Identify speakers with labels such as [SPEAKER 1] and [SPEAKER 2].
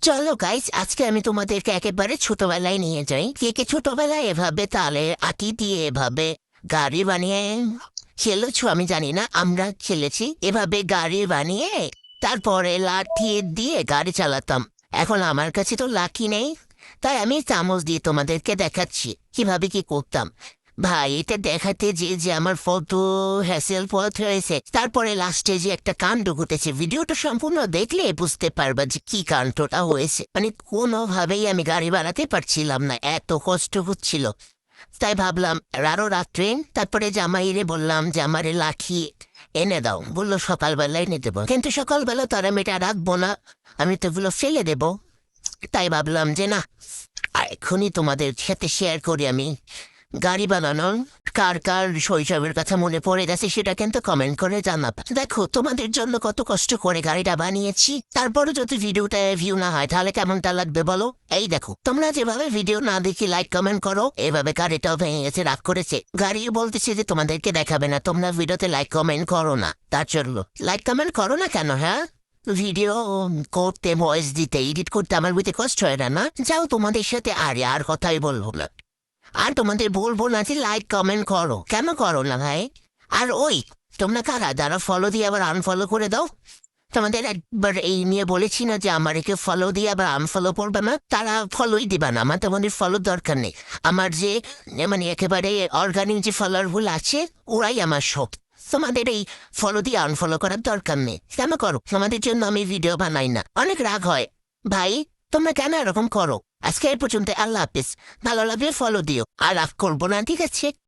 [SPEAKER 1] চলো গাইস, আজকে আমি তোমাদেরকে একেবারে ছোটবেলায় নিয়ে যাই। কে কে ছোটবেলায় এভাবে তালে আটি দিয়ে এভাবে গাড়ি বানিয়ে খেলেছো? আমি জানি না, আমরা খেলেছি এভাবে গাড়ি বানিয়ে তারপরে লাঠি দিয়ে গাড়ি চালাতাম। এখন আমার কাছে তো লাঠি নেই, তাই আমি চামচ দিয়ে তোমাদেরকে দেখাচ্ছি কিভাবে কি করতাম। ভাই, এটা দেখাতে যে যে আমার ফটো হ্যাসেল পথ হয়েছে, তারপরে লাস্টে যে একটা কাণ্ড ঘটেছে, ভিডিওটা সম্পূর্ণ দেখলে বুঝতে পারবা যে কি কাণ্ডটা হয়েছে। মানে কোনোভাবেই আমি গাড়ি বাড়াতে পারছিলাম না, এত কষ্ট হচ্ছিল। তাই ভাবলাম আরো রাত্রে, তারপরে জামাইরে বললাম যে আমারে লাঠি এনে দাও। বললো সকালবেলা এনে দেবো, কিন্তু সকালবেলা তারা মেয়েটা রাখবো না, আমি তো এগুলো ফেলে দেবো। তাই ভাবলাম যে না, এখনই তোমাদের সাথে শেয়ার করি আমি গাড়ি বানানো। কার কার শৈশবের কথা মনে পড়ে গেছে সেটা কিন্তু কমেন্ট করে জানাবে। দেখো তোমাদের জন্য কত কষ্ট করে গাড়িটা বানিয়েছি, তারপরে যদি ভিডিওটা ভিউ না হয় তাহলে কেমনটা লাগবে বলো? এই দেখো, তোমরা যেভাবে ভিডিও না দেখি লাইক কমেন্ট করো, এভাবে গাড়িটাও ভেঙে গেছে, রাগ করেছে। গাড়িও বলতেছে যে তোমাদেরকে দেখাবে না, তোমরা ভিডিওতে লাইক কমেন্ট করো না। তার জন্য লাইক কমেন্ট করো না কেন? হ্যাঁ, ভিডিও করতে, ভয়েস দিতে, এডিট করতে আমার বুঝতে কষ্ট হয় না? না যাও, তোমাদের সাথে আর কথাই বলবো না। আর তোমাদের বলবো না যে লাইক কমেন্ট করো, কেন করো না ভাই? আর ওই, তোমরা কারা যারা ফলো দিয়ে আবার আনফলো করে দাও? তোমাদের একবার এই নিয়ে বলেছি না যে আমার একে ফলো দিয়ে আবার আনফলো করবে না? তারা ফলোই দিবা না, আমার তোমাদের ফলো দরকার নেই। আমার যে মানে একেবারে অর্গানিক যে ফলোয়ারগুলো আছে, ওরাই আমার সব। তোমাদের এই ফলো দিয়ে আনফলো করার দরকার নেই। কেন করো? তোমাদের জন্য আমি ভিডিও বানাই না, অনেক রাগ হয় ভাই। তোমরা কেন এরকম করো? আজকে এই পর্যন্ত, আল্লাহ হাফিজ। ভালো লাগলে ফলো দিও, আর রাগ করবো না, ঠিক আছে?